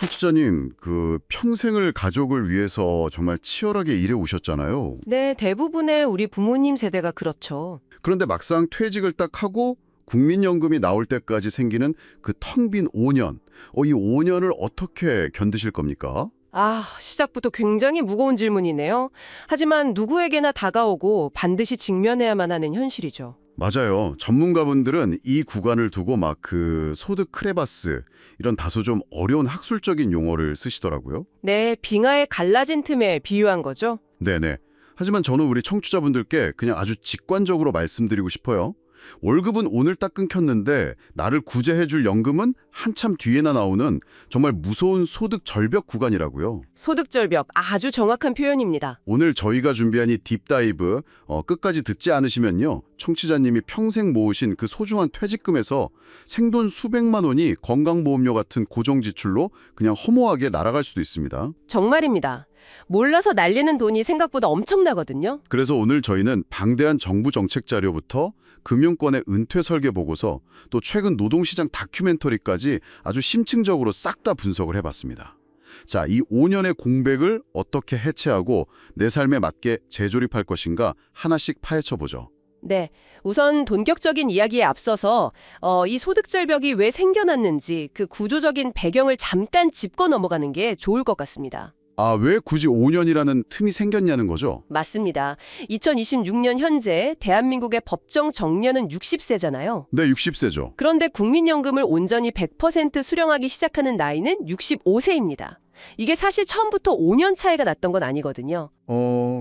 청취자님, 평생을 가족을 위해서 정말 치열하게 일해 오셨잖아요. 네, 대부분의 우리 부모님 세대가 그렇죠. 그런데 막상 퇴직을 딱 하고 국민연금이 나올 때까지 생기는 그 텅 빈 5년. 이 5년을 어떻게 견디실 겁니까? 시작부터 굉장히 무거운 질문이네요. 하지만 누구에게나 다가오고 반드시 직면해야만 하는 현실이죠. 맞아요. 전문가분들은 이 구간을 두고 막 소득 크레바스, 이런 다소 좀 어려운 학술적인 용어를 쓰시더라고요. 네, 빙하의 갈라진 틈에 비유한 거죠. 네네. 하지만 저는 우리 청취자분들께 그냥 아주 직관적으로 말씀드리고 싶어요. 월급은 오늘 딱 끊겼는데 나를 구제해줄 연금은 한참 뒤에나 나오는 정말 무서운 소득 절벽 구간이라고요. 소득 절벽, 아주 정확한 표현입니다. 오늘 저희가 준비한 이 딥다이브 끝까지 듣지 않으시면요. 청취자님이 평생 모으신 그 소중한 퇴직금에서 생돈 수백만 원이 건강보험료 같은 고정지출로 그냥 허무하게 날아갈 수도 있습니다. 정말입니다. 몰라서 날리는 돈이 생각보다 엄청나거든요. 그래서 오늘 저희는 방대한 정부 정책 자료부터 금융권의 은퇴 설계 보고서 또 최근 노동시장 다큐멘터리까지 아주 심층적으로 싹 다 분석을 해봤습니다. 자, 이 5년의 공백을 어떻게 해체하고 내 삶에 맞게 재조립할 것인가 하나씩 파헤쳐보죠. 네, 우선 본격적인 이야기에 앞서서 이 소득 절벽이 왜 생겨났는지 그 구조적인 배경을 잠깐 짚고 넘어가는 게 좋을 것 같습니다. 왜 굳이 5년이라는 틈이 생겼냐는 거죠? 맞습니다. 2026년 현재 대한민국의 법정 정년은 60세잖아요. 네, 60세죠. 그런데 국민연금을 온전히 100% 수령하기 시작하는 나이는 65세입니다. 이게 사실 처음부터 5년 차이가 났던 건 아니거든요.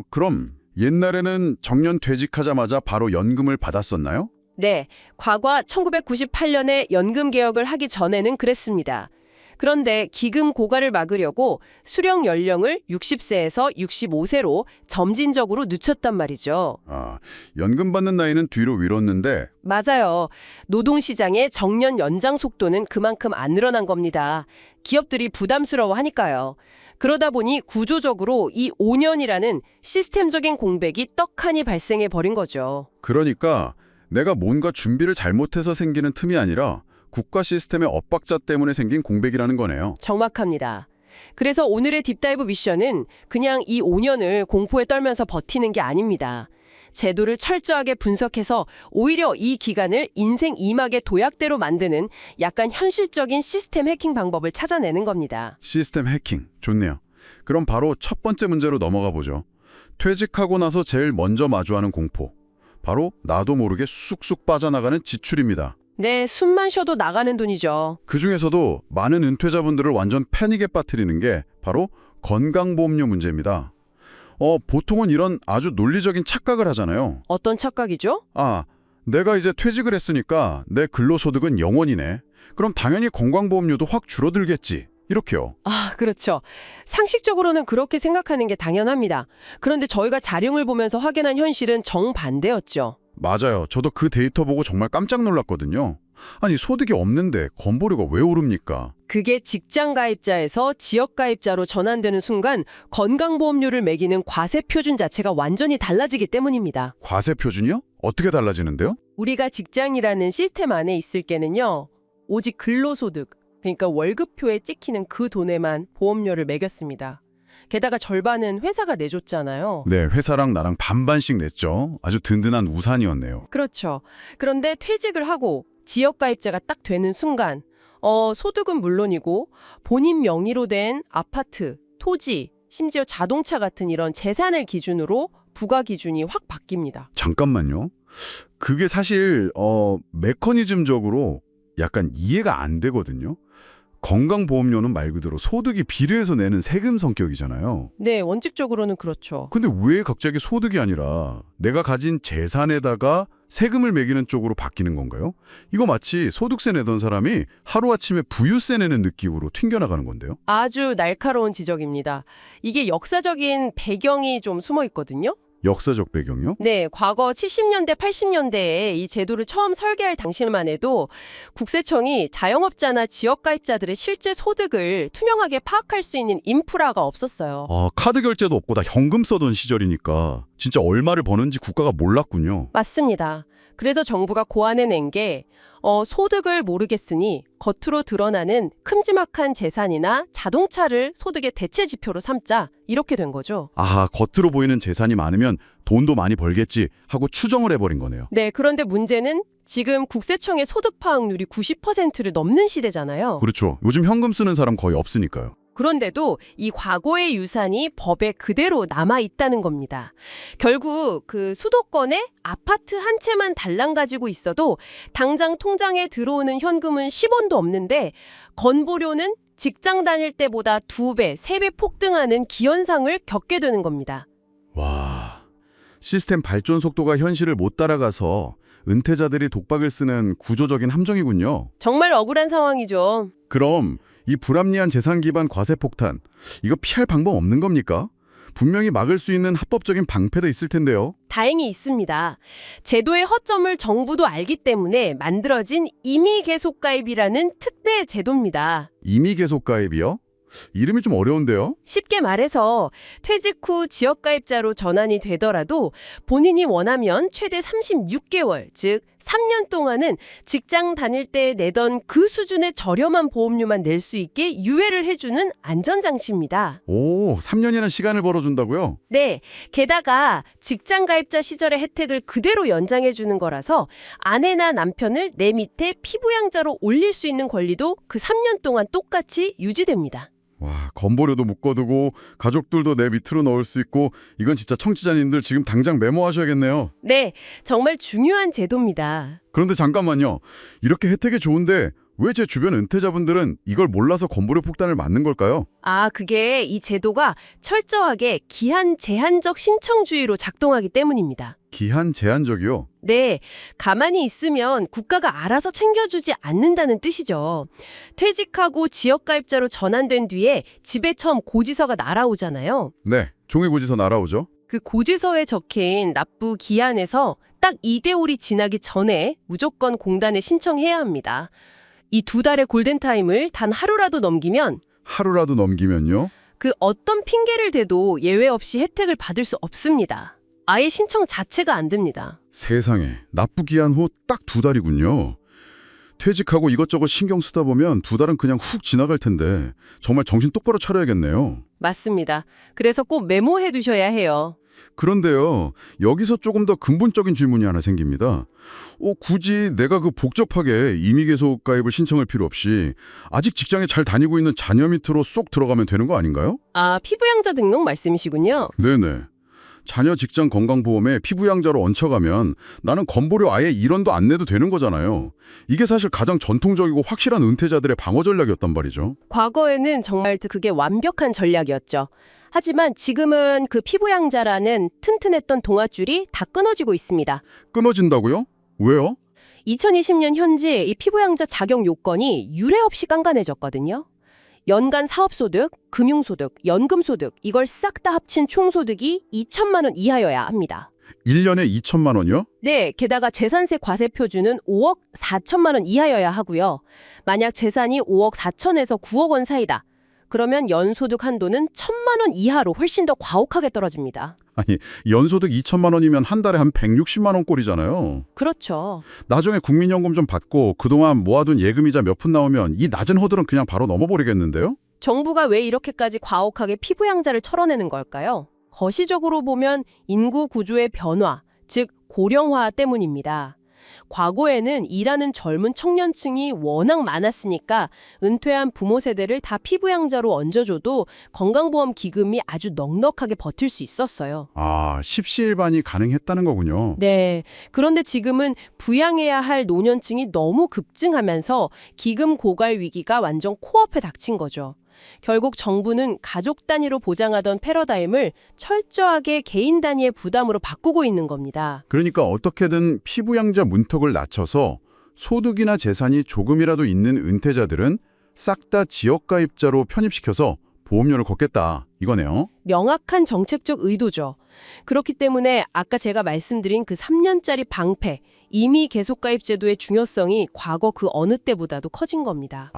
그럼 옛날에는 정년 퇴직하자마자 바로 연금을 받았었나요? 네, 과거 1998년에 연금 개혁을 하기 전에는 그랬습니다. 그런데 기금 고갈을 막으려고 수령 연령을 60세에서 65세로 점진적으로 늦췄단 말이죠. 연금 받는 나이는 뒤로 미뤘는데 맞아요. 노동시장의 정년 연장 속도는 그만큼 안 늘어난 겁니다. 기업들이 부담스러워하니까요. 그러다 보니 구조적으로 이 5년이라는 시스템적인 공백이 떡하니 발생해 버린 거죠. 그러니까 내가 뭔가 준비를 잘못해서 생기는 틈이 아니라 국가 시스템의 엇박자 때문에 생긴 공백이라는 거네요. 정확합니다. 그래서 오늘의 딥다이브 미션은 그냥 이 5년을 공포에 떨면서 버티는 게 아닙니다. 제도를 철저하게 분석해서 오히려 이 기간을 인생 2막의 도약대로 만드는 약간 현실적인 시스템 해킹 방법을 찾아내는 겁니다. 시스템 해킹, 좋네요. 그럼 바로 첫 번째 문제로 넘어가 보죠. 퇴직하고 나서 제일 먼저 마주하는 공포. 바로 나도 모르게 쑥쑥 빠져나가는 지출입니다. 네, 숨만 쉬어도 나가는 돈이죠. 그중에서도 많은 은퇴자분들을 완전 패닉에 빠뜨리는 게 바로 건강보험료 문제입니다. 보통은 이런 아주 논리적인 착각을 하잖아요. 어떤 착각이죠? 내가 이제 퇴직을 했으니까 내 근로소득은 영원이네. 그럼 당연히 건강보험료도 확 줄어들겠지. 이렇게요. 그렇죠. 상식적으로는 그렇게 생각하는 게 당연합니다. 그런데 저희가 자료를 보면서 확인한 현실은 정반대였죠. 맞아요. 저도 그 데이터 보고 정말 깜짝 놀랐거든요. 아니, 소득이 없는데 건보료가 왜 오릅니까? 그게 직장 가입자에서 지역 가입자로 전환되는 순간 건강보험료를 매기는 과세 표준 자체가 완전히 달라지기 때문입니다. 과세 표준이요? 어떻게 달라지는데요? 우리가 직장이라는 시스템 안에 있을 때는요. 오직 근로소득, 그러니까 월급표에 찍히는 그 돈에만 보험료를 매겼습니다. 게다가 절반은 회사가 내줬잖아요. 네, 회사랑 나랑 반반씩 냈죠. 아주 든든한 우산이었네요. 그렇죠. 그런데 퇴직을 하고 지역가입자가 딱 되는 순간 소득은 물론이고 본인 명의로 된 아파트, 토지, 심지어 자동차 같은 이런 재산을 기준으로 부과 기준이 확 바뀝니다. 잠깐만요. 그게 사실 메커니즘적으로 약간 이해가 안 되거든요. 건강보험료는 말 그대로 소득이 비례해서 내는 세금 성격이잖아요. 네, 원칙적으로는 그렇죠. 근데 왜 갑자기 소득이 아니라 내가 가진 재산에다가 세금을 매기는 쪽으로 바뀌는 건가요? 이거 마치 소득세 내던 사람이 하루아침에 부유세 내는 느낌으로 튕겨나가는 건데요. 아주 날카로운 지적입니다. 이게 역사적인 배경이 좀 숨어 있거든요. 역사적 배경이요? 네, 과거 70년대, 80년대에 이 제도를 처음 설계할 당시만 해도 국세청이 자영업자나 지역가입자들의 실제 소득을 투명하게 파악할 수 있는 인프라가 없었어요. 카드 결제도 없고 다 현금 써던 시절이니까 진짜 얼마를 버는지 국가가 몰랐군요. 맞습니다. 그래서 정부가 고안해낸 게 소득을 모르겠으니 겉으로 드러나는 큼지막한 재산이나 자동차를 소득의 대체 지표로 삼자 이렇게 된 거죠. 아하, 겉으로 보이는 재산이 많으면 돈도 많이 벌겠지 하고 추정을 해버린 거네요. 네, 그런데 문제는 지금 국세청의 소득 파악률이 90%를 넘는 시대잖아요. 그렇죠. 요즘 현금 쓰는 사람 거의 없으니까요. 그런데도 이 과거의 유산이 법에 그대로 남아 있다는 겁니다. 결국 그 수도권에 아파트 한 채만 달랑 가지고 있어도 당장 통장에 들어오는 현금은 10원도 없는데 건보료는 직장 다닐 때보다 2배, 3배 폭등하는 기현상을 겪게 되는 겁니다. 와, 시스템 발전 속도가 현실을 못 따라가서 은퇴자들이 독박을 쓰는 구조적인 함정이군요. 정말 억울한 상황이죠. 그럼 이 불합리한 재산 기반 과세 폭탄, 이거 피할 방법 없는 겁니까? 분명히 막을 수 있는 합법적인 방패도 있을 텐데요. 다행히 있습니다. 제도의 허점을 정부도 알기 때문에 만들어진 임의계속가입이라는 특대 제도입니다. 임의계속가입이요? 이름이 좀 어려운데요? 쉽게 말해서 퇴직 후 지역가입자로 전환이 되더라도 본인이 원하면 최대 36개월, 즉 3년 동안은 직장 다닐 때 내던 그 수준의 저렴한 보험료만 낼 수 있게 유예를 해주는 안전장치입니다. 오, 3년이나 시간을 벌어준다고요? 네, 게다가 직장 가입자 시절의 혜택을 그대로 연장해주는 거라서 아내나 남편을 내 밑에 피부양자로 올릴 수 있는 권리도 그 3년 동안 똑같이 유지됩니다. 와, 건보료도 묶어두고 가족들도 내 밑으로 넣을 수 있고 이건 진짜 청취자님들 지금 당장 메모하셔야겠네요. 네, 정말 중요한 제도입니다. 그런데 잠깐만요. 이렇게 혜택이 좋은데 왜 제 주변 은퇴자분들은 이걸 몰라서 건보료 폭탄을 맞는 걸까요? 그게 이 제도가 철저하게 기한 제한적 신청주의로 작동하기 때문입니다. 기한 제한적이요? 네, 가만히 있으면 국가가 알아서 챙겨주지 않는다는 뜻이죠. 퇴직하고 지역가입자로 전환된 뒤에 집에 처음 고지서가 날아오잖아요. 네, 종이고지서 날아오죠. 그 고지서에 적힌 납부 기한에서 딱 2개월이 지나기 전에 무조건 공단에 신청해야 합니다. 이 2달의 골든타임을 단 하루라도 넘기면 하루라도 넘기면요? 그 어떤 핑계를 대도 예외 없이 혜택을 받을 수 없습니다. 아예 신청 자체가 안 됩니다. 세상에, 납부 기한 후 딱 2달이군요. 퇴직하고 이것저것 신경 쓰다 보면 2달은 그냥 훅 지나갈 텐데 정말 정신 똑바로 차려야겠네요. 맞습니다. 그래서 꼭 메모해 두셔야 해요. 그런데요, 여기서 조금 더 근본적인 질문이 하나 생깁니다. 굳이 내가 그 복잡하게 임의계속가입을 신청할 필요 없이 아직 직장에 잘 다니고 있는 자녀 밑으로 쏙 들어가면 되는 거 아닌가요? 피부양자 등록 말씀이시군요. 네네. 자녀 직장 건강보험에 피부양자로 얹혀가면 나는 건보료 아예 1원도 안 내도 되는 거잖아요. 이게 사실 가장 전통적이고 확실한 은퇴자들의 방어 전략이었단 말이죠. 과거에는 정말 그게 완벽한 전략이었죠. 하지만 지금은 그 피부양자라는 튼튼했던 동아줄이 다 끊어지고 있습니다. 끊어진다고요? 왜요? 2020년 현재 이 피부양자 자격 요건이 유례 없이 깐깐해졌거든요. 연간 사업소득, 금융소득, 연금소득 이걸 싹 다 합친 총소득이 2천만 원 이하여야 합니다. 1년에 2천만 원이요? 네, 게다가 재산세 과세 표준은 5억 4천만 원 이하여야 하고요. 만약 재산이 5억 4천에서 9억 원 사이다. 그러면 연소득 한도는 1,000만 원 이하로 훨씬 더 과혹하게 떨어집니다. 아니, 연소득 2천만 원이면 한 달에 한 160만 원 꼴이잖아요. 그렇죠. 나중에 국민연금 좀 받고 그동안 모아둔 예금이자 몇 푼 나오면 이 낮은 허들은 그냥 바로 넘어버리겠는데요? 정부가 왜 이렇게까지 과혹하게 피부양자를 철어내는 걸까요? 거시적으로 보면 인구 구조의 변화, 즉 고령화 때문입니다. 과거에는 일하는 젊은 청년층이 워낙 많았으니까 은퇴한 부모 세대를 다 피부양자로 얹어줘도 건강보험 기금이 아주 넉넉하게 버틸 수 있었어요. 십시일반이 가능했다는 거군요. 네. 그런데 지금은 부양해야 할 노년층이 너무 급증하면서 기금 고갈 위기가 완전 코앞에 닥친 거죠. 결국 정부는 가족 단위로 보장하던 패러다임을 철저하게 개인 단위의 부담으로 바꾸고 있는 겁니다. 그러니까 어떻게든 피부양자 문턱을 낮춰서 소득이나 재산이 조금이라도 있는 은퇴자들은 싹 다 지역가입자로 편입시켜서 보험료를 걷겠다 이거네요. 명확한 정책적 의도죠. 그렇기 때문에 아까 제가 말씀드린 그 3년짜리 방패, 임의 계속가입 제도의 중요성이 과거 그 어느 때보다도 커진 겁니다.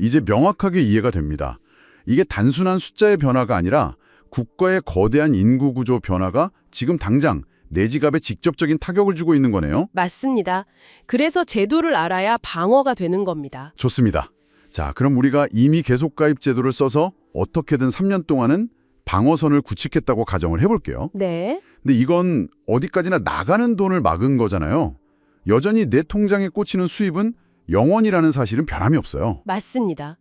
이제 명확하게 이해가 됩니다. 이게 단순한 숫자의 변화가 아니라 국가의 거대한 인구 구조 변화가 지금 당장 내 지갑에 직접적인 타격을 주고 있는 거네요. 맞습니다. 그래서 제도를 알아야 방어가 되는 겁니다. 좋습니다. 자, 그럼 우리가 이미 계속가입 제도를 써서 어떻게든 3년 동안은 방어선을 구축했다고 가정을 해볼게요. 네. 근데 이건 어디까지나 나가는 돈을 막은 거잖아요. 여전히 내 통장에 꽂히는 수입은 0원이라는 사실은 변함이 없어요. 맞습니다.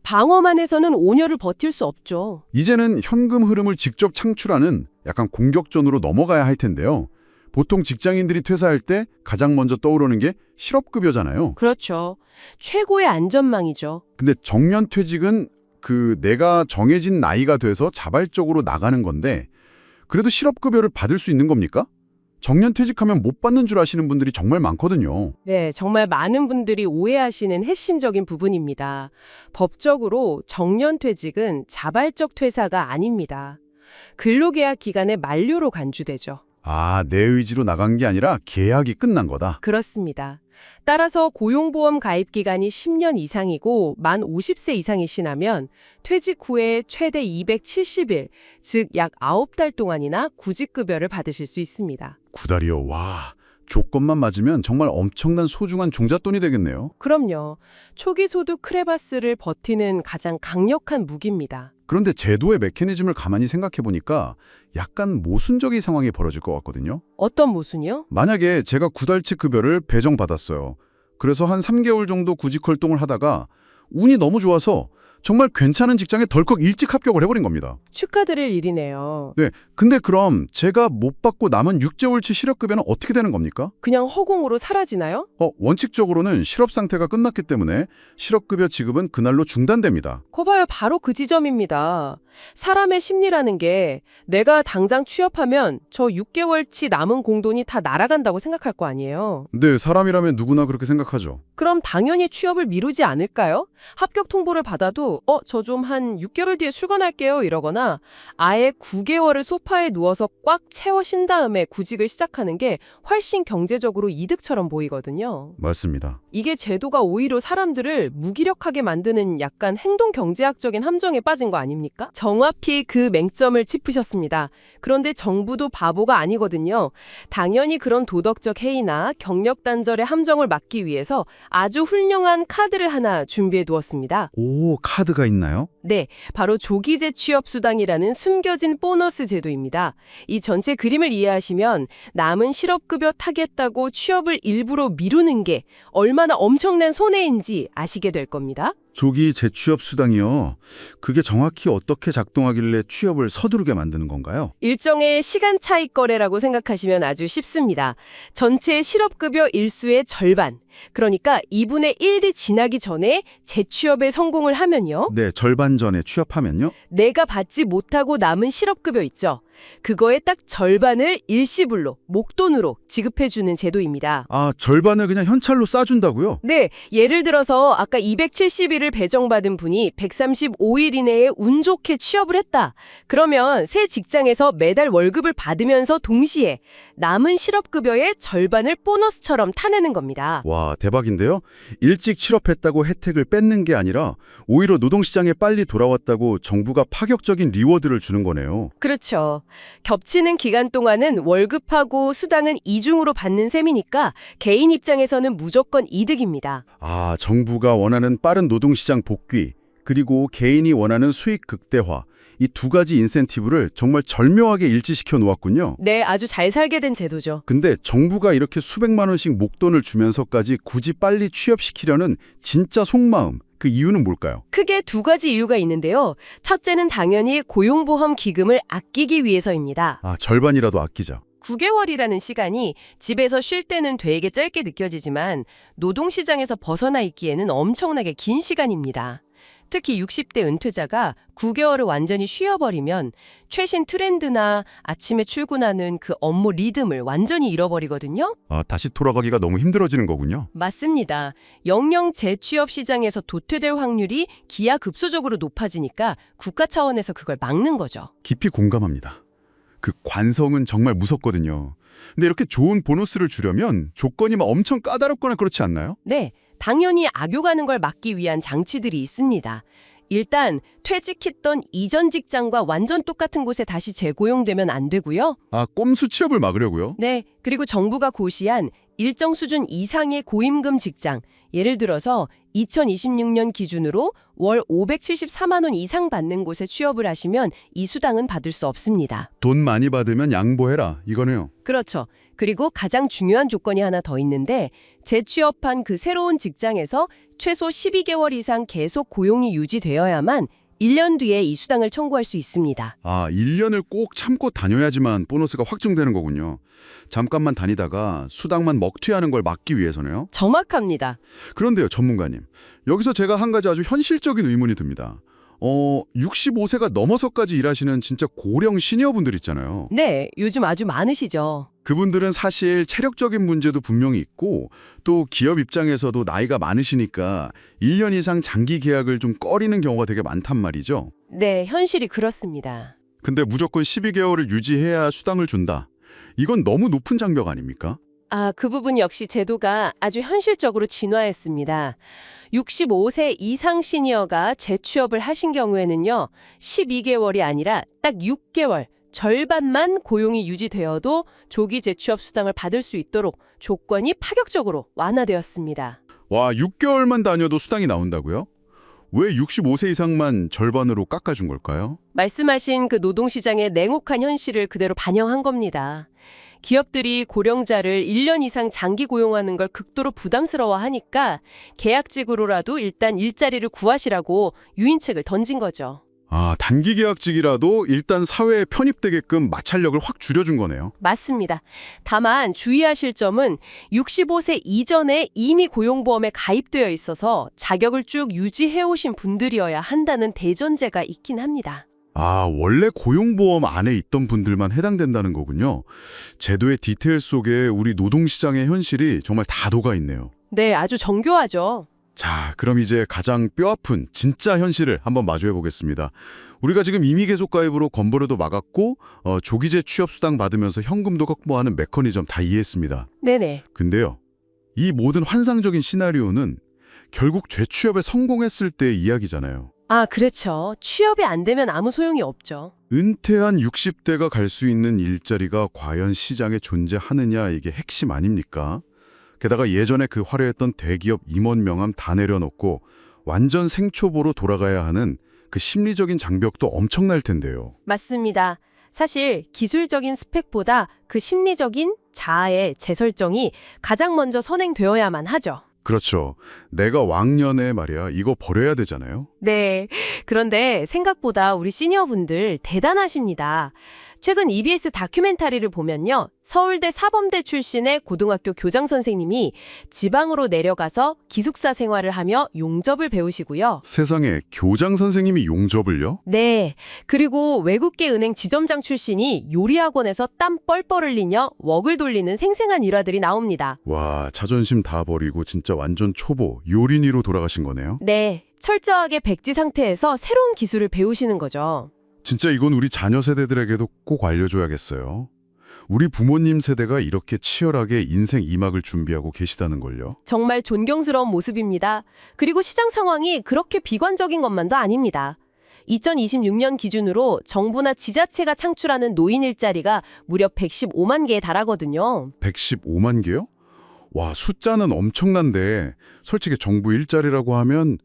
방어만 해서는 5년을 버틸 수 없죠. 이제는 현금 흐름을 직접 창출하는 약간 공격전으로 넘어가야 할 텐데요. 보통 직장인들이 퇴사할 때 가장 먼저 떠오르는 게 실업급여잖아요. 그렇죠. 최고의 안전망이죠. 근데 정년퇴직은 내가 정해진 나이가 돼서 자발적으로 나가는 건데 그래도 실업급여를 받을 수 있는 겁니까? 정년퇴직하면 못 받는 줄 아시는 분들이 정말 많거든요. 네, 정말 많은 분들이 오해하시는 핵심적인 부분입니다. 법적으로 정년퇴직은 자발적 퇴사가 아닙니다. 근로계약 기간의 만료로 간주되죠. 아, 내 의지로 나간 게 아니라 계약이 끝난 거다. 그렇습니다. 따라서 고용보험 가입 기간이 10년 이상이고 만 50세 이상이시라면 퇴직 후에 최대 270일, 즉 약 9달 동안이나 구직급여를 받으실 수 있습니다. 9달이요. 와, 조건만 맞으면 정말 엄청난 소중한 종잣돈이 되겠네요. 그럼요. 초기 소득 크레바스를 버티는 가장 강력한 무기입니다. 그런데 제도의 메커니즘을 가만히 생각해 보니까 약간 모순적인 상황이 벌어질 것 같거든요. 어떤 모순이요? 만약에 제가 9달치 급여를 배정받았어요. 그래서 한 3개월 정도 구직 활동을 하다가 운이 너무 좋아서 정말 괜찮은 직장에 덜컥 일찍 합격을 해버린 겁니다. 축하드릴 일이네요. 네, 근데 그럼 제가 못 받고 남은 6개월치 실업급여는 어떻게 되는 겁니까? 그냥 허공으로 사라지나요? 원칙적으로는 실업 상태가 끝났기 때문에 실업급여 지급은 그날로 중단됩니다. 거봐요, 바로 그 지점입니다. 사람의 심리라는 게 내가 당장 취업하면 저 6개월치 남은 공돈이 다 날아간다고 생각할 거 아니에요. 네, 사람이라면 누구나 그렇게 생각하죠. 그럼 당연히 취업을 미루지 않을까요? 합격 통보를 받아도 저 좀 한 6개월 뒤에 출근할게요 이러거나 아예 9개월을 소파에 누워서 꽉 채워 신 다음에 구직을 시작하는 게 훨씬 경제적으로 이득처럼 보이거든요. 맞습니다. 이게 제도가 오히려 사람들을 무기력하게 만드는 약간 행동 경제학적인 함정에 빠진 거 아닙니까? 정확히 그 맹점을 짚으셨습니다. 그런데 정부도 바보가 아니거든요. 당연히 그런 도덕적 해이나 경력 단절의 함정을 막기 위해서 아주 훌륭한 카드를 하나 준비해 두었습니다. 오, 카드가 있나요? 네, 바로 조기 재취업 수당이라는 숨겨진 보너스 제도입니다. 이 전체 그림을 이해하시면 남은 실업급여 타겠다고 취업을 일부러 미루는 게 얼마나 엄청난 손해인지 아시게 될 겁니다. 조기 재취업 수당이요. 그게 정확히 어떻게 작동하길래 취업을 서두르게 만드는 건가요? 일종의 시간 차익 거래라고 생각하시면 아주 쉽습니다. 전체 실업급여 일수의 절반, 그러니까 2분의 1이 지나기 전에 재취업에 성공을 하면요. 네, 절반 전에 취업하면요. 내가 받지 못하고 남은 실업급여 있죠. 그거의 딱 절반을 일시불로, 목돈으로 지급해주는 제도입니다. 아, 절반을 그냥 현찰로 싸준다고요? 네, 예를 들어서 아까 270일을 배정받은 분이 135일 이내에 운 좋게 취업을 했다. 그러면 새 직장에서 매달 월급을 받으면서 동시에 남은 실업급여의 절반을 보너스처럼 타내는 겁니다. 와, 대박인데요? 일찍 취업했다고 혜택을 뺏는 게 아니라 오히려 노동시장에 빨리 돌아왔다고 정부가 파격적인 리워드를 주는 거네요. 그렇죠. 겹치는 기간 동안은 월급하고 수당은 이중으로 받는 셈이니까 개인 입장에서는 무조건 이득입니다. 아, 정부가 원하는 빠른 노동시장 복귀, 그리고 개인이 원하는 수익 극대화, 이 두 가지 인센티브를 정말 절묘하게 일치시켜 놓았군요. 네, 아주 잘 살게 된 제도죠. 근데 정부가 이렇게 수백만 원씩 목돈을 주면서까지 굳이 빨리 취업시키려는 진짜 속마음, 그 이유는 뭘까요? 크게 두 가지 이유가 있는데요. 첫째는 당연히 고용보험 기금을 아끼기 위해서입니다. 아, 절반이라도 아끼자. 9개월이라는 시간이 집에서 쉴 때는 되게 짧게 느껴지지만 노동시장에서 벗어나 있기에는 엄청나게 긴 시간입니다. 특히 60대 은퇴자가 9개월을 완전히 쉬어버리면 최신 트렌드나 아침에 출근하는 그 업무 리듬을 완전히 잃어버리거든요. 아, 다시 돌아가기가 너무 힘들어지는 거군요. 맞습니다. 영영 재취업 시장에서 도태될 확률이 기하급수적으로 높아지니까 국가 차원에서 그걸 막는 거죠. 깊이 공감합니다. 그 관성은 정말 무섭거든요. 근데 이렇게 좋은 보너스를 주려면 조건이 막 엄청 까다롭거나 그렇지 않나요? 네, 당연히 악용하는 걸 막기 위한 장치들이 있습니다. 일단 퇴직했던 이전 직장과 완전 똑같은 곳에 다시 재고용되면 안 되고요. 아, 꼼수 취업을 막으려고요? 네, 그리고 정부가 고시한 일정 수준 이상의 고임금 직장, 예를 들어서 2026년 기준으로 월 574만 원 이상 받는 곳에 취업을 하시면 이 수당은 받을 수 없습니다. 돈 많이 받으면 양보해라, 이거네요. 그렇죠. 그리고 가장 중요한 조건이 하나 더 있는데 재취업한 그 새로운 직장에서 최소 12개월 이상 계속 고용이 유지되어야만 1년 뒤에 이 수당을 청구할 수 있습니다. 아, 1년을 꼭 참고 다녀야지만 보너스가 확정되는 거군요. 잠깐만 다니다가 수당만 먹튀하는 걸 막기 위해서네요. 정확합니다. 그런데요, 전문가님. 여기서 제가 한 가지 아주 현실적인 의문이 듭니다. 65세가 넘어서까지 일하시는 진짜 고령 시니어분들 있잖아요. 네, 요즘 아주 많으시죠. 그분들은 사실 체력적인 문제도 분명히 있고 또 기업 입장에서도 나이가 많으시니까 1년 이상 장기 계약을 좀 꺼리는 경우가 되게 많단 말이죠. 네, 현실이 그렇습니다. 근데 무조건 12개월을 유지해야 수당을 준다. 이건 너무 높은 장벽 아닙니까? 아, 그 부분 역시 제도가 아주 현실적으로 진화했습니다. 65세 이상 시니어가 재취업을 하신 경우에는요, 12개월이 아니라 딱 6개월, 절반만 고용이 유지되어도 조기 재취업 수당을 받을 수 있도록 조건이 파격적으로 완화되었습니다. 와, 6개월만 다녀도 수당이 나온다고요? 왜 65세 이상만 절반으로 깎아준 걸까요? 말씀하신 그 노동시장의 냉혹한 현실을 그대로 반영한 겁니다. 기업들이 고령자를 1년 이상 장기 고용하는 걸 극도로 부담스러워하니까 계약직으로라도 일단 일자리를 구하시라고 유인책을 던진 거죠. 아, 단기 계약직이라도 일단 사회에 편입되게끔 마찰력을 확 줄여준 거네요. 맞습니다. 다만 주의하실 점은 65세 이전에 이미 고용보험에 가입되어 있어서 자격을 쭉 유지해오신 분들이어야 한다는 대전제가 있긴 합니다. 아, 원래 고용보험 안에 있던 분들만 해당된다는 거군요. 제도의 디테일 속에 우리 노동시장의 현실이 정말 다 녹아 있네요. 네, 아주 정교하죠. 자, 그럼 이제 가장 뼈아픈 진짜 현실을 한번 마주해 보겠습니다. 우리가 지금 임의 계속 가입으로 건보료도 막았고 조기재 취업 수당 받으면서 현금도 확보하는 메커니즘 다 이해했습니다. 네네. 근데요, 이 모든 환상적인 시나리오는 결국 재취업에 성공했을 때의 이야기잖아요. 아, 그렇죠. 취업이 안 되면 아무 소용이 없죠. 은퇴한 60대가 갈 수 있는 일자리가 과연 시장에 존재하느냐, 이게 핵심 아닙니까? 게다가 예전에 그 화려했던 대기업 임원 명함 다 내려놓고 완전 생초보로 돌아가야 하는 그 심리적인 장벽도 엄청날 텐데요. 맞습니다. 사실 기술적인 스펙보다 그 심리적인 자아의 재설정이 가장 먼저 선행되어야만 하죠. 그렇죠. 내가 왕년에 말이야, 이거 버려야 되잖아요. 네. 그런데 생각보다 우리 시니어분들 대단하십니다. 최근 EBS 다큐멘터리를 보면요. 서울대 사범대 출신의 고등학교 교장 선생님이 지방으로 내려가서 기숙사 생활을 하며 용접을 배우시고요. 세상에, 교장 선생님이 용접을요? 네. 그리고 외국계 은행 지점장 출신이 요리학원에서 땀 뻘뻘 흘리며 웍을 돌리는 생생한 일화들이 나옵니다. 와, 자존심 다 버리고 진짜 완전 초보, 요린이로 돌아가신 거네요. 네. 철저하게 백지 상태에서 새로운 기술을 배우시는 거죠. 진짜 이건 우리 자녀 세대들에게도 꼭 알려줘야겠어요. 우리 부모님 세대가 이렇게 치열하게 인생 2막을 준비하고 계시다는 걸요. 정말 존경스러운 모습입니다. 그리고 시장 상황이 그렇게 비관적인 것만도 아닙니다. 2026년 기준으로 정부나 지자체가 창출하는 노인 일자리가 무려 115만 개에 달하거든요. 115만 개요? 와, 숫자는 엄청난데 솔직히 정부 일자리라고 하면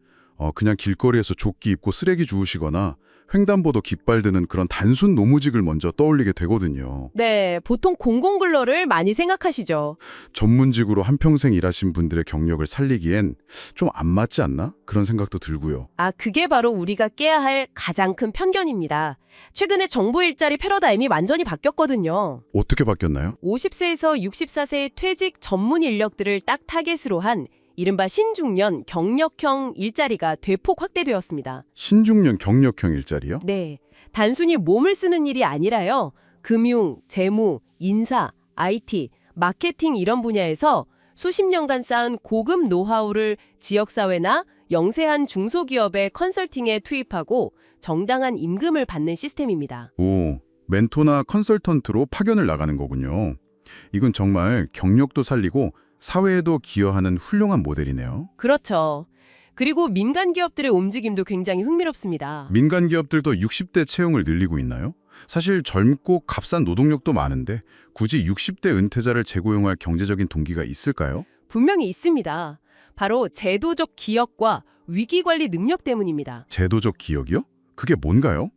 그냥 길거리에서 조끼 입고 쓰레기 주우시거나 횡단보도 깃발 드는 그런 단순 노무직을 먼저 떠올리게 되거든요. 네, 보통 공공근로를 많이 생각하시죠. 전문직으로 한평생 일하신 분들의 경력을 살리기엔 좀 안 맞지 않나? 그런 생각도 들고요. 아, 그게 바로 우리가 깨야 할 가장 큰 편견입니다. 최근에 정부 일자리 패러다임이 완전히 바뀌었거든요. 어떻게 바뀌었나요? 50세에서 64세의 퇴직 전문 인력들을 딱 타겟으로 한 이른바 신중년 경력형 일자리가 대폭 확대되었습니다. 신중년 경력형 일자리요? 네, 단순히 몸을 쓰는 일이 아니라요. 금융, 재무, 인사, IT, 마케팅 이런 분야에서 수십 년간 쌓은 고급 노하우를 지역사회나 영세한 중소기업의 컨설팅에 투입하고 정당한 임금을 받는 시스템입니다. 오, 멘토나 컨설턴트로 파견을 나가는 거군요. 이건 정말 경력도 살리고 사회에도 기여하는 훌륭한 모델이네요. 그렇죠. 그리고 민간 기업들의 움직임도 굉장히 흥미롭습니다. 민간 기업들도 60대 채용을 늘리고 있나요? 사실 젊고 값싼 노동력도 많은데 굳이 60대 은퇴자를 재고용할 경제적인 동기가 있을까요? 분명히 있습니다. 바로 제도적 기억과 위기관리 능력 때문입니다. 제도적 기억이요? 그게 뭔가요?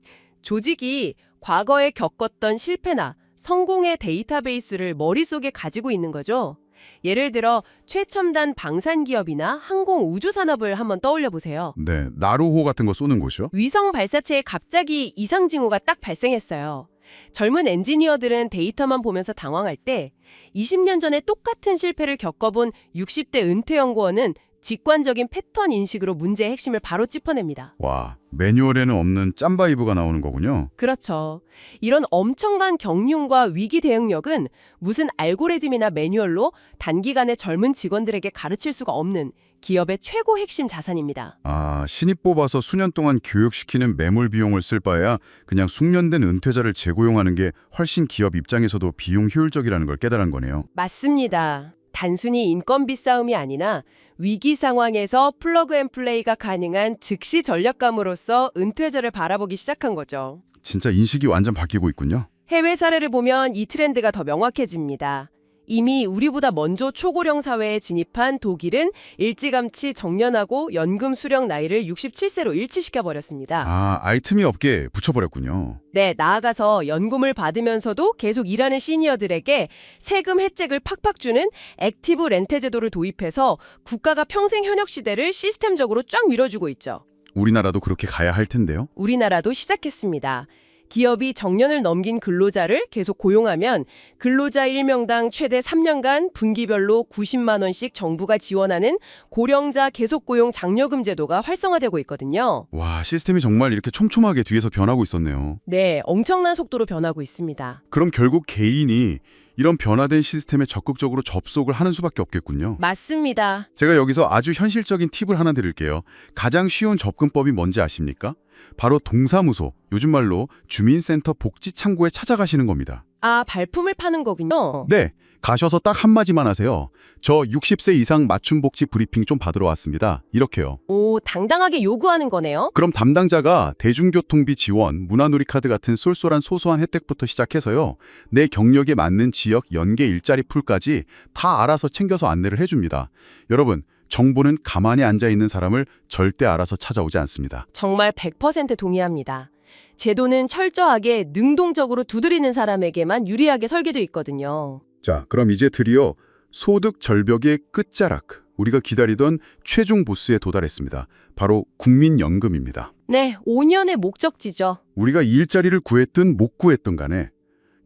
조직이 과거에 겪었던 실패나 성공의 데이터베이스를 머릿속에 가지고 있는 거죠. 예를 들어 최첨단 방산기업이나 항공우주산업을 한번 떠올려 보세요. 네, 나로호 같은 거 쏘는 곳이요? 위성 발사체에 갑자기 이상 징후가 딱 발생했어요. 젊은 엔지니어들은 데이터만 보면서 당황할 때 20년 전에 똑같은 실패를 겪어본 60대 은퇴 연구원은 직관적인 패턴 인식으로 문제의 핵심을 바로 짚어냅니다. 와, 매뉴얼에는 없는 짬바이브가 나오는 거군요. 그렇죠. 이런 엄청난 경륜과 위기 대응력은 무슨 알고리즘이나 매뉴얼로 단기간에 젊은 직원들에게 가르칠 수가 없는 기업의 최고 핵심 자산입니다. 아, 신입 뽑아서 수년 동안 교육시키는 매몰 비용을 쓸 바에야 그냥 숙련된 은퇴자를 재고용하는 게 훨씬 기업 입장에서도 비용 효율적이라는 걸 깨달은 거네요. 맞습니다. 단순히 인건비 싸움이 아니라 위기 상황에서 플러그 앤 플레이가 가능한 즉시 전략감으로써 은퇴자를 바라보기 시작한 거죠. 진짜 인식이 완전 바뀌고 있군요. 해외 사례를 보면 이 트렌드가 더 명확해집니다. 이미 우리보다 먼저 초고령 사회에 진입한 독일은 일찌감치 정년하고 연금 수령 나이를 67세로 일치시켜버렸습니다. 아, 아이템이 없게 붙여버렸군요. 네, 나아가서 연금을 받으면서도 계속 일하는 시니어들에게 세금 혜택을 팍팍 주는 액티브 렌트 제도를 도입해서 국가가 평생 현역 시대를 시스템적으로 쫙 밀어주고 있죠. 우리나라도 그렇게 가야 할 텐데요. 우리나라도 시작했습니다. 기업이 정년을 넘긴 근로자를 계속 고용하면 근로자 1명당 최대 3년간 분기별로 90만 원씩 정부가 지원하는 고령자 계속고용 장려금 제도가 활성화되고 있거든요. 와, 시스템이 정말 이렇게 촘촘하게 뒤에서 변하고 있었네요. 네, 엄청난 속도로 변하고 있습니다. 그럼 결국 개인이 이런 변화된 시스템에 적극적으로 접속을 하는 수밖에 없겠군요. 맞습니다. 제가 여기서 아주 현실적인 팁을 하나 드릴게요. 가장 쉬운 접근법이 뭔지 아십니까? 바로 동사무소, 요즘 말로 주민센터 복지창고에 찾아가시는 겁니다. 아, 발품을 파는 거군요. 네, 가셔서 딱 한마디만 하세요. 저 60세 이상 맞춤복지 브리핑 좀 받으러 왔습니다. 이렇게요. 오, 당당하게 요구하는 거네요. 그럼 담당자가 대중교통비 지원, 문화누리카드 같은 쏠쏠한 소소한 혜택부터 시작해서요. 내 경력에 맞는 지역 연계 일자리 풀까지 다 알아서 챙겨서 안내를 해줍니다. 여러분, 정보는 가만히 앉아있는 사람을 절대 알아서 찾아오지 않습니다. 정말 100% 동의합니다. 제도는 철저하게 능동적으로 두드리는 사람에게만 유리하게 설계돼 있거든요. 자, 그럼 이제 드디어 소득 절벽의 끝자락, 우리가 기다리던 최종 보스에 도달했습니다. 바로 국민연금입니다. 네, 5년의 목적지죠. 우리가 이 일자리를 구했든 못 구했든 간에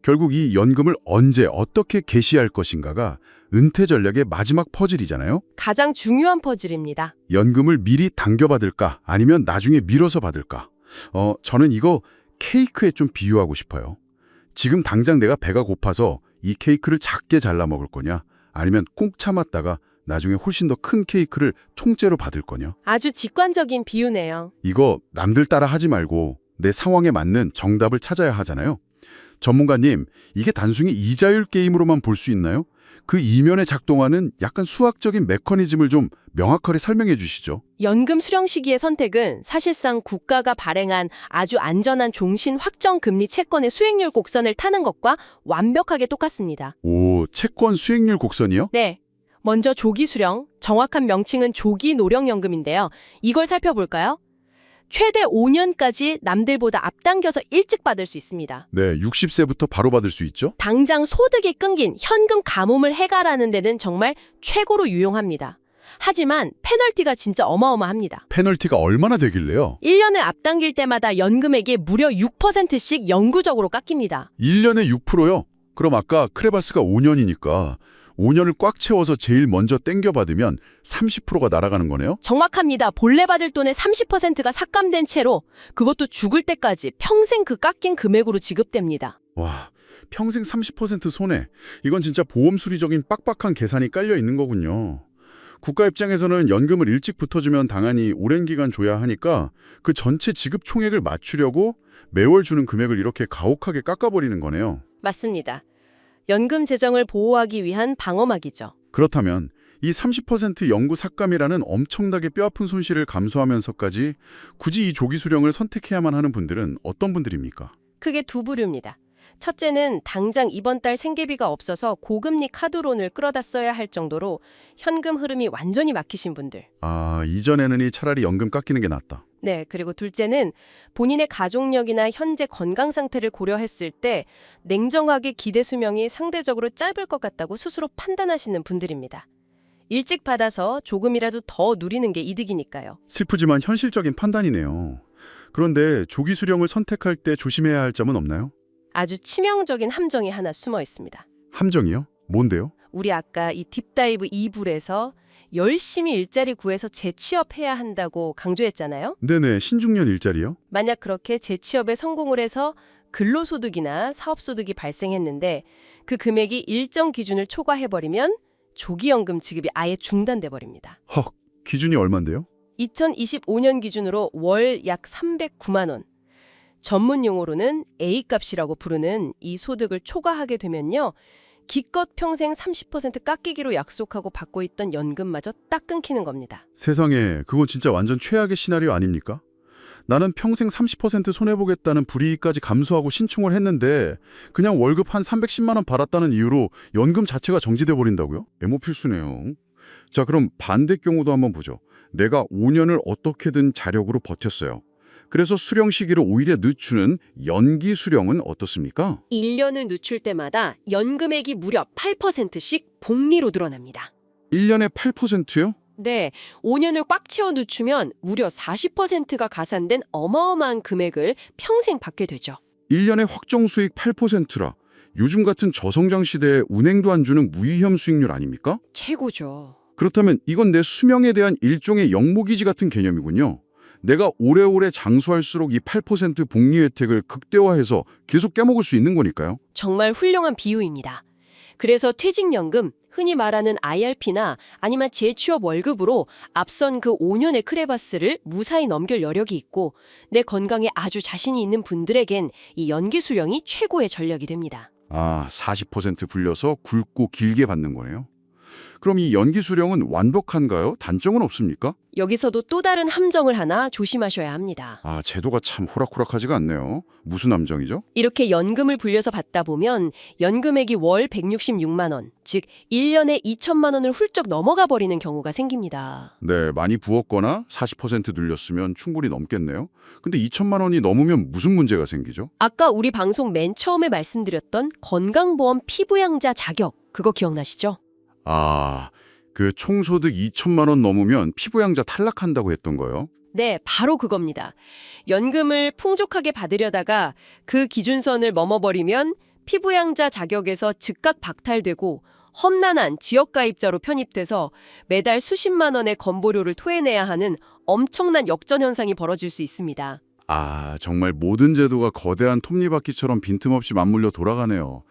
결국 이 연금을 언제 어떻게 개시할 것인가가 은퇴 전략의 마지막 퍼즐이잖아요. 가장 중요한 퍼즐입니다. 연금을 미리 당겨받을까 아니면 나중에 미뤄서 받을까. 저는 이거 케이크에 좀 비유하고 싶어요. 지금 당장 내가 배가 고파서 이 케이크를 작게 잘라 먹을 거냐 아니면 꼭 참았다가 나중에 훨씬 더 큰 케이크를 통째로 받을 거냐. 아주 직관적인 비유네요. 이거 남들 따라 하지 말고 내 상황에 맞는 정답을 찾아야 하잖아요. 전문가님, 이게 단순히 이자율 게임으로만 볼 수 있나요? 그 이면에 작동하는 약간 수학적인 메커니즘을 좀 명확하게 설명해 주시죠. 연금 수령 시기의 선택은 사실상 국가가 발행한 아주 안전한 종신 확정 금리 채권의 수익률 곡선을 타는 것과 완벽하게 똑같습니다. 오, 채권 수익률 곡선이요? 네. 먼저 조기 수령, 정확한 명칭은 조기 노령연금인데요. 이걸 살펴볼까요? 최대 5년까지 남들보다 앞당겨서 일찍 받을 수 있습니다. 네, 60세부터 바로 받을 수 있죠? 당장 소득이 끊긴 현금 가뭄을 해결하는 데는 정말 최고로 유용합니다. 하지만 페널티가 진짜 어마어마합니다. 페널티가 얼마나 되길래요? 1년을 앞당길 때마다 연금액이 무려 6%씩 영구적으로 깎입니다. 1년에 6%요? 그럼 아까 크레바스가 5년이니까 5년을 꽉 채워서 제일 먼저 땡겨받으면 30%가 날아가는 거네요? 정확합니다. 본래 받을 돈의 30%가 삭감된 채로 그것도 죽을 때까지 평생 그 깎인 금액으로 지급됩니다. 와, 평생 30% 손해. 이건 진짜 보험 수리적인 빡빡한 계산이 깔려 있는 거군요. 국가 입장에서는 연금을 일찍 붙어주면 당연히 오랜 기간 줘야 하니까 그 전체 지급 총액을 맞추려고 매월 주는 금액을 이렇게 가혹하게 깎아버리는 거네요. 맞습니다. 연금 재정을 보호하기 위한 방어막이죠. 그렇다면 이 30% 영구 삭감이라는 엄청나게 뼈아픈 손실을 감수하면서까지 굳이 이 조기 수령을 선택해야만 하는 분들은 어떤 분들입니까? 크게 두 부류입니다. 첫째는 당장 이번 달 생계비가 없어서 고금리 카드론을 끌어다 써야 할 정도로 현금 흐름이 완전히 막히신 분들. 아, 이전에는 이 차라리 연금 깎이는 게 낫다. 네, 그리고 둘째는 본인의 가족력이나 현재 건강 상태를 고려했을 때 냉정하게 기대 수명이 상대적으로 짧을 것 같다고 스스로 판단하시는 분들입니다. 일찍 받아서 조금이라도 더 누리는 게 이득이니까요. 슬프지만 현실적인 판단이네요. 그런데 조기 수령을 선택할 때 조심해야 할 점은 없나요? 아주 치명적인 함정이 하나 숨어 있습니다. 함정이요? 뭔데요? 우리 아까 이 딥다이브 2부에서 열심히 일자리 구해서 재취업해야 한다고 강조했잖아요. 네네, 신중년 일자리요? 만약 그렇게 재취업에 성공을 해서 근로소득이나 사업소득이 발생했는데 그 금액이 일정 기준을 초과해버리면 조기연금 지급이 아예 중단돼 버립니다. 헉, 기준이 얼만데요? 2025년 기준으로 월 약 309만 원. 전문 용어로는 A값이라고 부르는 이 소득을 초과하게 되면요. 기껏 평생 30% 깎이기로 약속하고 받고 있던 연금마저 딱 끊기는 겁니다. 세상에, 그건 진짜 완전 최악의 시나리오 아닙니까? 나는 평생 30% 손해보겠다는 불이익까지 감수하고 신청을 했는데 그냥 월급 한 310만 원 받았다는 이유로 연금 자체가 정지돼 버린다고요? 애모 필수네요. 자, 그럼 반대 경우도 한번 보죠. 내가 5년을 어떻게든 자력으로 버텼어요. 그래서 수령 시기를 오히려 늦추는 연기 수령은 어떻습니까? 1년을 늦출 때마다 연금액이 무려 8%씩 복리로 늘어납니다. 1년에 8%요? 네, 5년을 꽉 채워 늦추면 무려 40%가 가산된 어마어마한 금액을 평생 받게 되죠. 1년에 확정 수익 8%라. 요즘 같은 저성장 시대에 운행도 안 주는 무위험 수익률 아닙니까? 최고죠. 그렇다면 이건 내 수명에 대한 일종의 영모기지 같은 개념이군요. 내가 오래오래 장수할수록 이 8% 복리 혜택을 극대화해서 계속 깨먹을 수 있는 거니까요. 정말 훌륭한 비유입니다. 그래서 퇴직연금, 흔히 말하는 IRP나 아니면 재취업 월급으로 앞선 그 5년의 크레바스를 무사히 넘길 여력이 있고 내 건강에 아주 자신이 있는 분들에겐 이 연기 수령이 최고의 전략이 됩니다. 아, 40% 불려서 굵고 길게 받는 거네요. 그럼 이 연기 수령은 완벽한가요? 단점은 없습니까? 여기서도 또 다른 함정을 하나 조심하셔야 합니다. 아, 제도가 참 호락호락하지가 않네요. 무슨 함정이죠? 이렇게 연금을 불려서 받다 보면 연금액이 월 166만 원, 즉 1년에 2천만 원을 훌쩍 넘어가 버리는 경우가 생깁니다. 네, 많이 부었거나 40% 늘렸으면 충분히 넘겠네요. 근데 2천만 원이 넘으면 무슨 문제가 생기죠? 아까 우리 방송 맨 처음에 말씀드렸던 건강보험 피부양자 자격, 그거 기억나시죠? 아, 그 총소득 2천만 원 넘으면 피부양자 탈락한다고 했던 거요? 네, 바로 그겁니다. 연금을 풍족하게 받으려다가 그 기준선을 넘어버리면 피부양자 자격에서 즉각 박탈되고 험난한 지역가입자로 편입돼서 매달 수십만 원의 건보료를 토해내야 하는 엄청난 역전 현상이 벌어질 수 있습니다. 아, 정말 모든 제도가 거대한 톱니바퀴처럼 빈틈없이 맞물려 돌아가네요.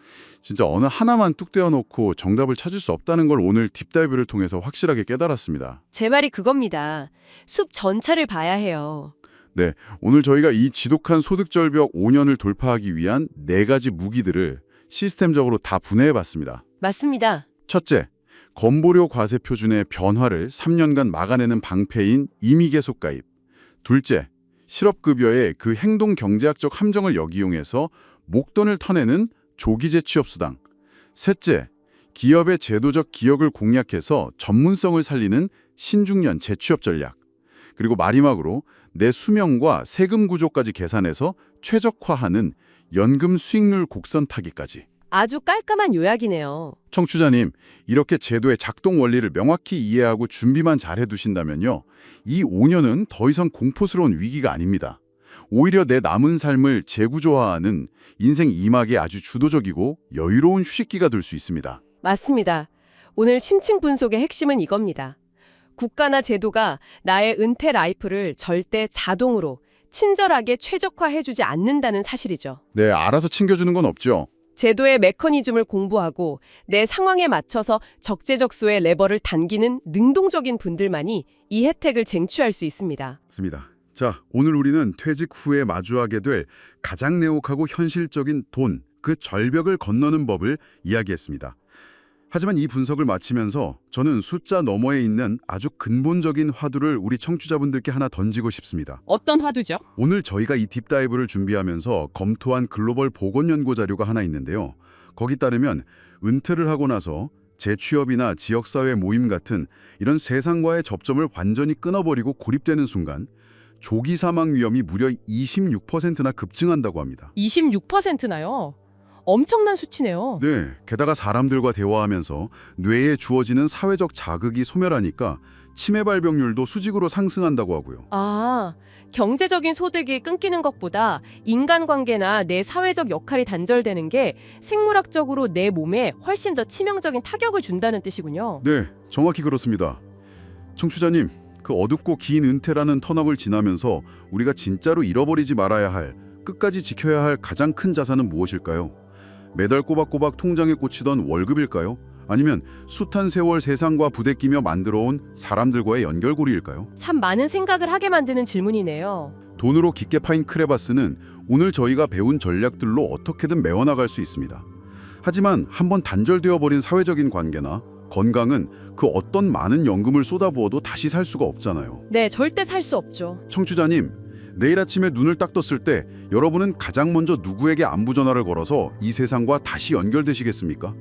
진짜 어느 하나만 뚝 떼어놓고 정답을 찾을 수 없다는 걸 오늘 딥다이브를 통해서 확실하게 깨달았습니다. 제 말이 그겁니다. 숲 전체를 봐야 해요. 네, 오늘 저희가 이 지독한 소득 절벽 5년을 돌파하기 위한 4가지 무기들을 시스템적으로 다 분해해봤습니다. 맞습니다. 첫째, 건보료 과세 표준의 변화를 3년간 막아내는 방패인 임의계속 가입. 둘째, 실업급여의 그 행동 경제학적 함정을 역이용해서 목돈을 터내는 조기 재취업 수당. 셋째, 기업의 제도적 기억을 공략해서 전문성을 살리는 신중년 재취업 전략. 그리고 마지막으로 내 수명과 세금 구조까지 계산해서 최적화하는 연금 수익률 곡선 타기까지. 아주 깔끔한 요약이네요. 청취자님, 이렇게 제도의 작동 원리를 명확히 이해하고 준비만 잘 해두신다면요. 이 5년은 더 이상 공포스러운 위기가 아닙니다. 오히려 내 남은 삶을 재구조화하는 인생 2막의 아주 주도적이고 여유로운 휴식기가 될 수 있습니다. 맞습니다. 오늘 심층 분석의 핵심은 이겁니다. 국가나 제도가 나의 은퇴 라이프를 절대 자동으로 친절하게 최적화해주지 않는다는 사실이죠. 네, 알아서 챙겨주는 건 없죠. 제도의 메커니즘을 공부하고 내 상황에 맞춰서 적재적소의 레버를 당기는 능동적인 분들만이 이 혜택을 쟁취할 수 있습니다. 맞습니다. 자, 오늘 우리는 퇴직 후에 마주하게 될 가장 내혹하고 현실적인 돈, 그 절벽을 건너는 법을 이야기했습니다. 하지만 이 분석을 마치면서 저는 숫자 너머에 있는 아주 근본적인 화두를 우리 청취자분들께 하나 던지고 싶습니다. 어떤 화두죠? 오늘 저희가 이 딥다이브를 준비하면서 검토한 글로벌 보건연구 자료가 하나 있는데요. 거기 따르면 은퇴를 하고 나서 재취업이나 지역사회 모임 같은 이런 세상과의 접점을 완전히 끊어버리고 고립되는 순간 조기 사망 위험이 무려 26%나 급증한다고 합니다. 26%나요? 엄청난 수치네요. 네, 게다가 사람들과 대화하면서 뇌에 주어지는 사회적 자극이 소멸하니까 치매 발병률도 수직으로 상승한다고 하고요. 아, 경제적인 소득이 끊기는 것보다 인간관계나 내 사회적 역할이 단절되는 게 생물학적으로 내 몸에 훨씬 더 치명적인 타격을 준다는 뜻이군요. 네, 정확히 그렇습니다. 청취자님, 그 어둡고 긴 은퇴라는 터널을 지나면서 우리가 진짜로 잃어버리지 말아야 할, 끝까지 지켜야 할 가장 큰 자산은 무엇일까요? 매달 꼬박꼬박 통장에 꽂히던 월급일까요? 아니면 숱한 세월 세상과 부대끼며 만들어온 사람들과의 연결고리일까요? 참 많은 생각을 하게 만드는 질문이네요. 돈으로 깊게 파인 크레바스는 오늘 저희가 배운 전략들로 어떻게든 메워나갈 수 있습니다. 하지만 한번 단절되어 버린 사회적인 관계나 건강은 그 어떤 많은 연금을 쏟아부어도 다시 살 수가 없잖아요. 네, 절대 살 수 없죠. 청취자님, 내일 아침에 눈을 딱 떴을 때 여러분은 가장 먼저 누구에게 안부 전화를 걸어서 이 세상과 다시 연결되시겠습니까?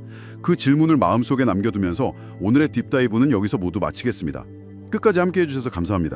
그 질문을 마음속에 남겨두면서 오늘의 딥다이브는 여기서 모두 마치겠습니다. 끝까지 함께해 주셔서 감사합니다.